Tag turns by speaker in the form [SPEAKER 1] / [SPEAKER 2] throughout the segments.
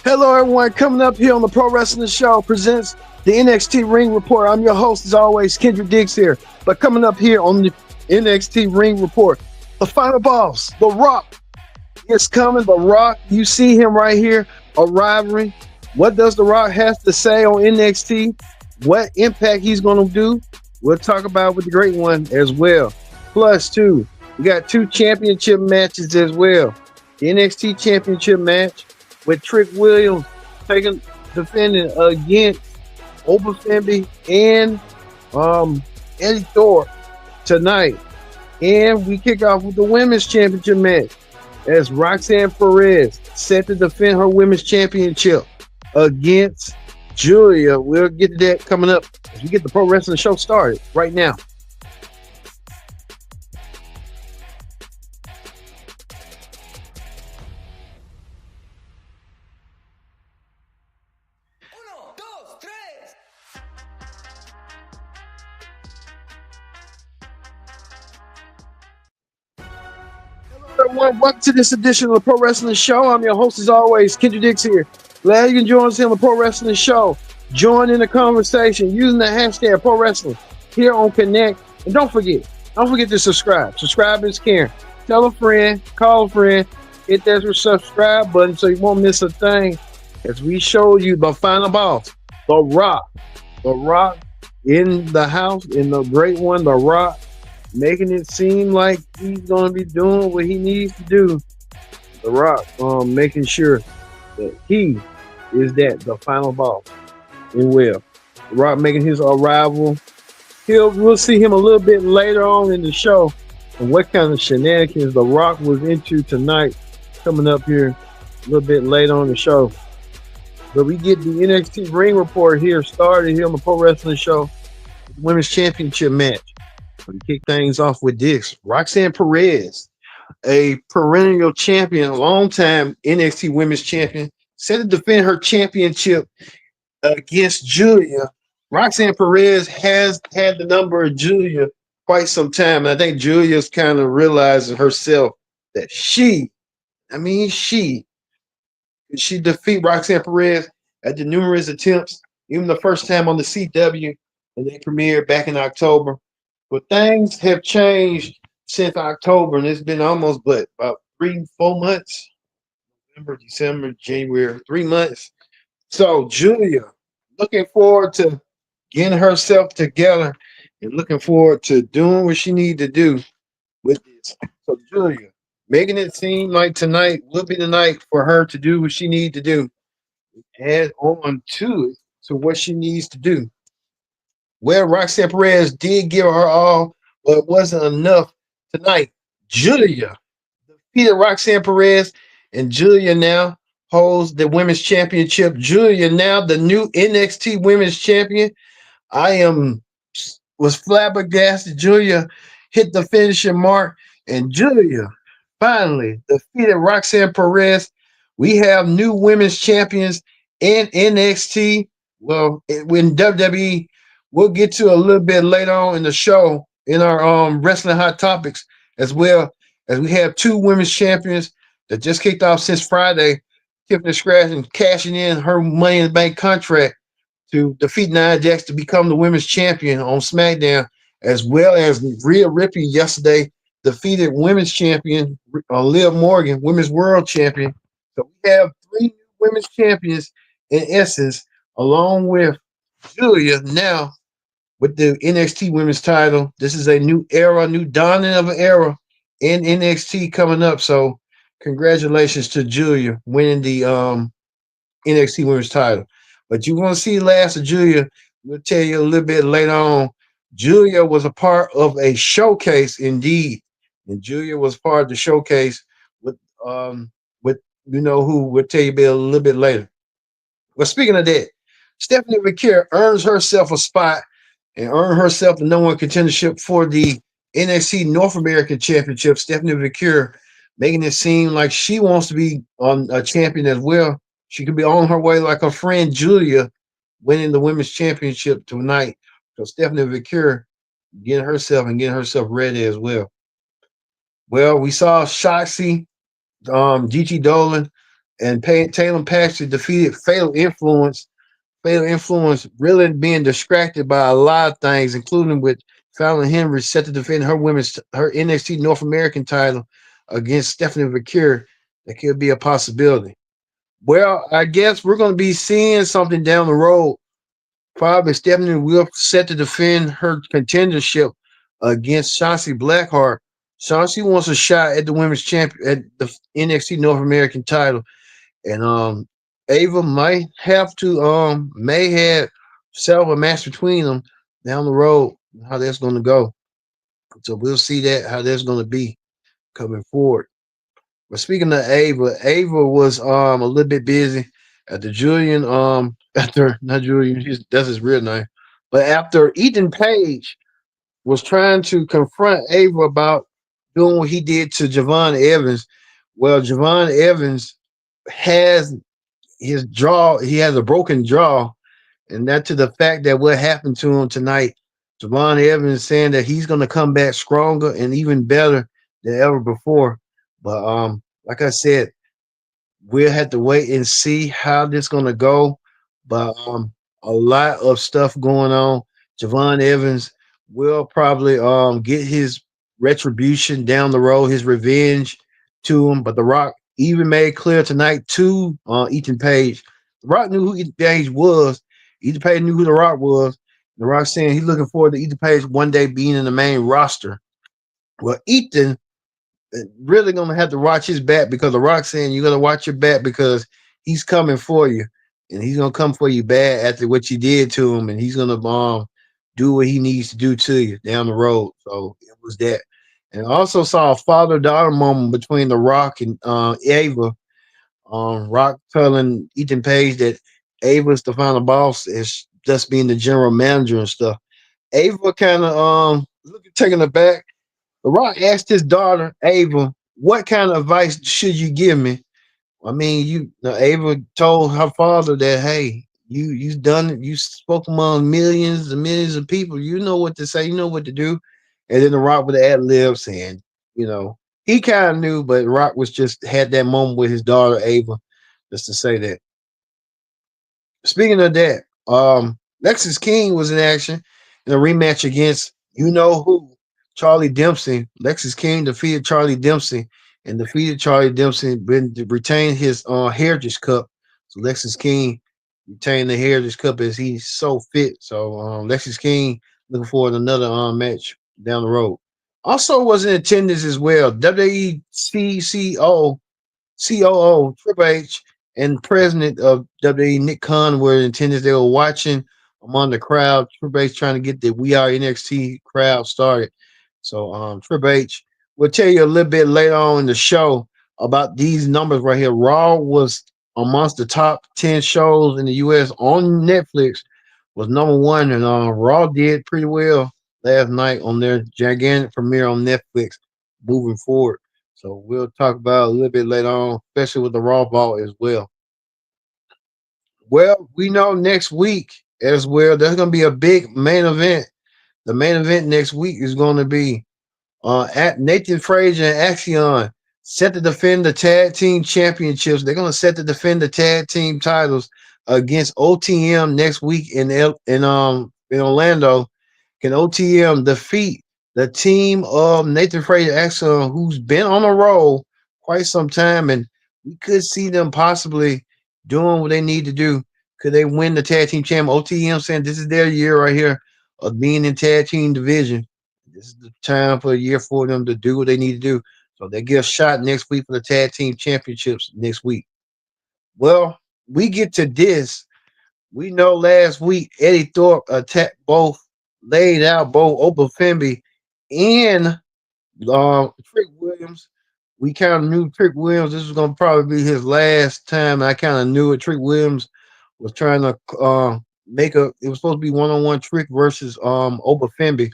[SPEAKER 1] Hello, everyone. Coming up here on the Pro Wrestling Show presents the NXT Ring Report. I'm your host, as always, Kendrick Diggs here. But coming up here on the NXT Ring Report, the final boss, The Rock, is coming. The Rock, you see him right here arriving. What does The Rock have to say on NXT? What impact he's going to do? We'll talk about with the great one as well. Plus, too, we got 2 championship matches as well. The NXT Championship match with Trick Williams defending against Oba Femi and Eddie Thorpe tonight. And we kick off with the Women's Championship match as Roxanne Perez set to defend her Women's Championship against Julia. We'll get to that coming up as we get the Pro Wrestling Show started right now. Everyone, welcome to this edition of the Pro Wrestling Show. I'm your host, as always, Kendrick Diggs here. Glad you can join us here on the Pro Wrestling Show. Join in the conversation using the hashtag Pro Wrestling here on Connect. And don't forget to subscribe. Subscribe is caring. Tell a friend, call a friend, hit that subscribe button so you won't miss a thing. As we show you the final boss, The Rock. The Rock in the house, in the great one, The Rock, making it seem like he's going to be doing what he needs to do. The Rock, making sure that he is the final boss. And The Rock making his arrival. We'll see him a little bit later on in the show and what kind of shenanigans The Rock was into tonight, coming up here a little bit later on the show. But we get the NXT Ring Report here started here on the Pro Wrestling Show, the Women's Championship match. We kick things off with this. Roxanne Perez, a perennial champion, a long-time NXT Women's Champion, set to defend her championship against Julia. Roxanne Perez has had the number of Julia quite some time. And I think Julia's kind of realizing herself that she defeat Roxanne Perez at the numerous attempts, even the first time on the CW, and they premiered back in October. But things have changed since October, and it's been almost about 3-4 months. November, December, January, 3 months. So Julia, looking forward to getting herself together and looking forward to doing what she needs to do with this. So Julia, making it seem like tonight will be the night for her to do what she needs to do. Add on to it to what she needs to do. Well, Roxanne Perez did give her all, but it wasn't enough tonight. Julia defeated Roxanne Perez, and Julia now holds the Women's Championship. Julia now the new NXT Women's Champion. Was flabbergasted. Julia hit the finishing mark, and Julia finally defeated Roxanne Perez. We have new women's champions in NXT. Well, in WWE. We'll get to a little bit later on in the show in our Wrestling Hot Topics, as well as we have 2 women's champions that just kicked off since Friday. Tiffany Stratton cashing in her Money in the Bank contract to defeat Nia Jax to become the women's champion on SmackDown, as well as Rhea Ripley yesterday defeated women's champion Liv Morgan, women's world champion. So we have 3 new women's champions in essence, along with Julia now with the NXT Women's title. This is a new era, new dawning of an era in NXT coming up. So congratulations to Julia winning the NXT Women's title. But you want to see the last of Julia, we'll tell you a little bit later on. Julia was a part of a showcase indeed. And Julia was part of the showcase with you know who, we'll tell you a little bit later. Well, speaking of that, Stephanie McCare earns herself a spot and earned herself the #1 contendership for the NXT North American Championship. Stephanie McCure making it seem like she wants to be on a champion as well. She could be on her way like her friend Julia winning the Women's Championship tonight. So Stephanie McCure getting herself ready as well. Well, we saw Shotzi, Gigi Dolan, and Taylor Paxton defeated Fatal Influence. Fatal Influence really being distracted by a lot of things, including with Fallon Henry set to defend her NXT North American title against Stephanie McCure. That could be a possibility. Well, I guess we're going to be seeing something down the road. Probably Stephanie will set to defend her contendership against Shotzi Blackheart. Shotzi wants a shot at the women's champion at the NXT North American title, and Ava might have to may have settle a match between them down the road. How that's going to go, so we'll see that how that's going to be coming forward. But speaking of Ava, Ava was a little bit busy after Julian after not Julian, that's his real name, but after Ethan Page was trying to confront Ava about doing what he did to Javon Evans. Well, Javon Evans has his jaw, he has a broken jaw, and that to the fact that what happened to him tonight, Javon Evans saying that he's gonna come back stronger and even better than ever before. But like I said, we'll have to wait and see how this gonna go. But a lot of stuff going on. Javon Evans will probably get his retribution down the road, his revenge to him. But The Rock even made clear tonight to Ethan Page. The Rock knew who Ethan Page was. Ethan Page knew who The Rock was. The Rock saying he's looking forward to Ethan Page one day being in the main roster. Well, Ethan really gonna have to watch his back because the Rock saying you gotta watch your back because he's coming for you and he's gonna come for you bad after what you did to him and he's gonna do what he needs to do to you down the road. So it was that. And I also saw a father daughter moment between the Rock and Ava. Rock telling Ethan Page that Ava's the final boss is just being the general manager and stuff. Ava kind of looking taken aback. The Rock asked his daughter Ava, "What kind of advice should you give me?" I mean, Ava told her father that, "Hey, you done it. You spoke among millions and millions of people. You know what to say. You know what to do." And then the Rock with the ad lib saying, he kind of knew, but Rock was just had that moment with his daughter Ava, just to say that. Speaking of that, Lexus King was in action in a rematch against you know who, Charlie Dempsey. Lexus King defeated Charlie Dempsey and defeated Charlie Dempsey, been to retain his Heritage Cup. So Lexus King retained the Heritage Cup as he's so fit. So Lexus King looking forward to another match down the road. Also was in attendance as well. WWE COO Triple H and President of WWE Nick Khan were in attendance. They were watching among the crowd. Triple H trying to get the We Are NXT crowd started. So Triple H will tell you a little bit later on in the show about these numbers right here. Raw was amongst the top 10 shows in the US on Netflix, was number one, and Raw did pretty well last night on their gigantic premiere on Netflix moving forward. So we'll talk about it a little bit later on, especially with the Raw Vault as well. Well, we know next week as well, there's going to be a big main event. The main event next week is going to be at Nathan Frazier and Axion set to defend the tag team championships. They're going to set to defend the tag team titles against OTM next week in Orlando. Can OTM defeat the team of Nathan Frazier Axion, who's been on a roll quite some time, and we could see them possibly doing what they need to do. Could they win the tag team champ? OTM saying this is their year right here of being in tag team division. This is the time for a year for them to do what they need to do. So they get a shot next week for the tag team championships next week. Well, we get to this. We know last week Eddie Thorpe attacked laid out both Oprah Fenby and Trick Williams. We kind of knew Trick Williams. This was going to probably be his last time. I kind of knew it. Trick Williams was trying to it was supposed to be one-on-one Trick versus Oprah Fenby.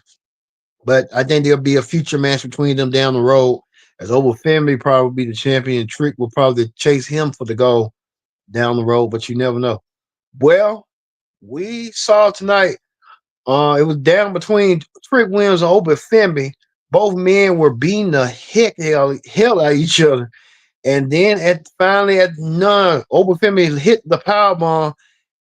[SPEAKER 1] But I think there'll be a future match between them down the road, as Oprah Fenby probably be the champion. Trick will probably chase him for the goal down the road, but you never know. Well, we saw tonight It was down between Trick Williams and Oba Femi. Both men were beating the hell out of each other. And then at none, Obafemi hit the power bomb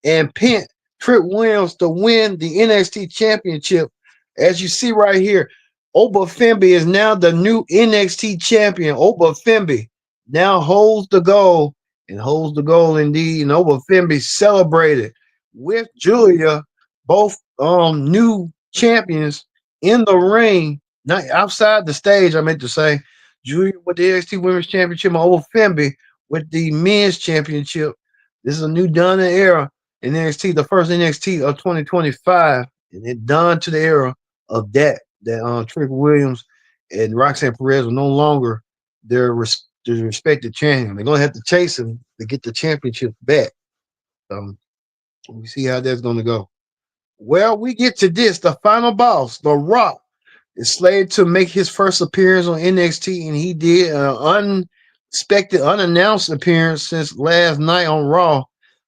[SPEAKER 1] and pinned Trick Williams to win the NXT championship. As you see right here, Obafemi is now the new NXT champion. Obafemi now holds the gold and holds the gold indeed. And Obafemi celebrated with Julia, both new champions in the ring, not outside the stage, I meant to say. Julia with the NXT Women's Championship and over Femby with the Men's Championship. This is a new done era in NXT, the first NXT of 2025, and it done to the era of that Trick Williams and Roxanne Perez are no longer their respected champion. They're gonna have to chase him to get the championship back. We see how that's gonna go. Well, we get to this, the final boss, The Rock is slated to make his first appearance on NXT, and he did an unexpected, unannounced appearance since last night on Raw.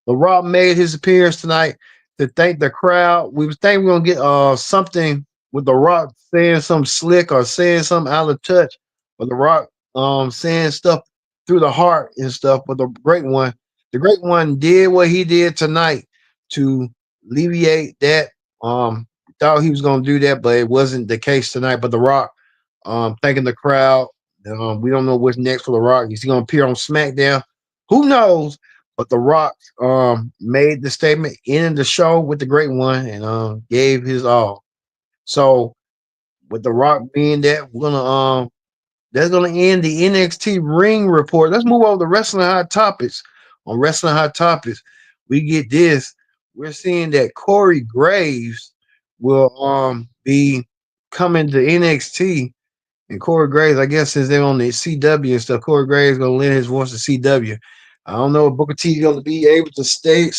[SPEAKER 1] The Rock made his appearance tonight to thank the crowd. We was thinking we are gonna get something with The Rock saying something slick or saying something out of touch, but The Rock saying stuff through the heart and stuff. But the great one did what he did tonight to alleviate that. Thought he was going to do that, but it wasn't the case tonight. But The Rock, thanking the crowd. We don't know what's next for The Rock. Is he going to appear on SmackDown? Who knows? But The Rock made the statement, ended the show with the great one, and gave his all. So, with The Rock being that, we're gonna that's gonna end the NXT Ring Report. Let's move over to Wrestling Hot Topics. On Wrestling Hot Topics, we get this. We're seeing that Corey Graves will be coming to NXT. And Corey Graves, I guess since they're on the CW and stuff, Corey Graves gonna lend his voice to CW. I don't know if Booker T is gonna be able to stay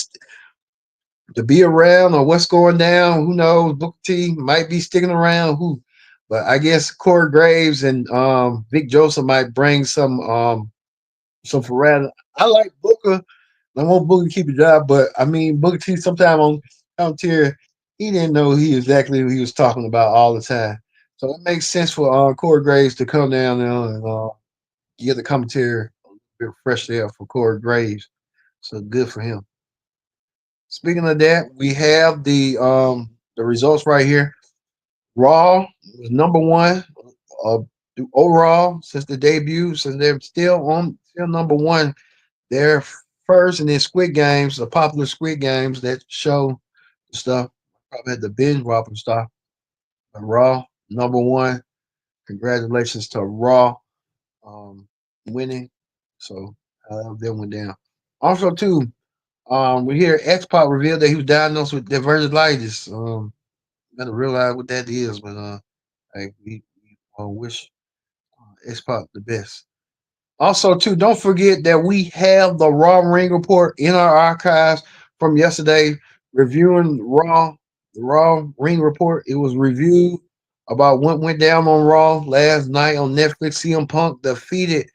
[SPEAKER 1] to be around or what's going down. Who knows? Booker T might be sticking around. But I guess Corey Graves and Vic Joseph might bring some variety. I like Booker. I want Booker to keep his job, but I mean Booker T sometime on commentary, he didn't know he exactly what he was talking about all the time. So it makes sense for Corey Graves to come down there and get the commentary a bit fresh air for Corey Graves. So good for him. Speaking of that, we have the results right here. Raw was number one uh, overall since the debut, since they're still number one. They're first in the Squid Games, the popular Squid Games that show stuff. Probably had the binge watching stuff. But Raw number one. Congratulations to Raw winning. So that went down. Also, too, we hear X Pac revealed that he was diagnosed with diverticulitis. Gotta realize what that is, but we wish X Pac the best. Also, too, don't forget that we have the Raw Ring Report in our archives from yesterday, reviewing the Raw Ring Report. It was reviewed about what went down on Raw last night on Netflix. CM Punk defeated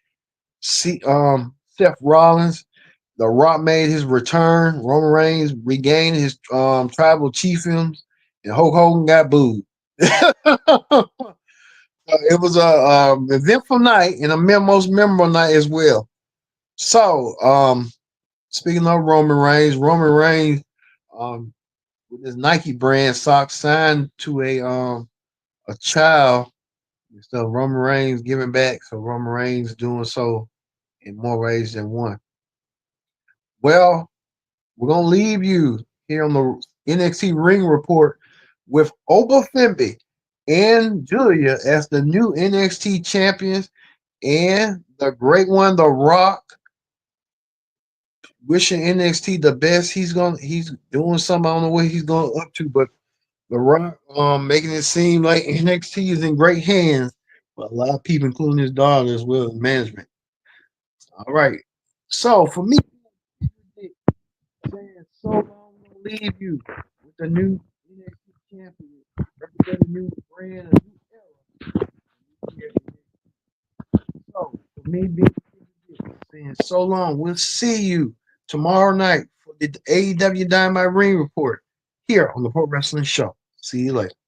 [SPEAKER 1] Seth Rollins. The Rock made his return. Roman Reigns regained his tribal chiefdoms, and Hulk Hogan got booed. It was a eventful night and a most memorable night as well. So, speaking of Roman Reigns, with his Nike brand socks signed to a child. So Roman Reigns giving back. So Roman Reigns doing so in more ways than one. Well, we're gonna leave you here on the NXT Ring Report with Oba Fimby and Julia as the new NXT champions, and the great one, The Rock, wishing NXT the best. He's doing something. I don't know what he's going up to, but The Rock making it seem like NXT is in great hands. But a lot of people, including his daughter as well as management. All right. So for me, saying so long, I'm gonna leave you with the new NXT champion, represent a new brand, a new era. So for me being saying so long, we'll see you tomorrow night for the AEW Dynamite Ring Report here on the Pro Wrestling Show. See you later.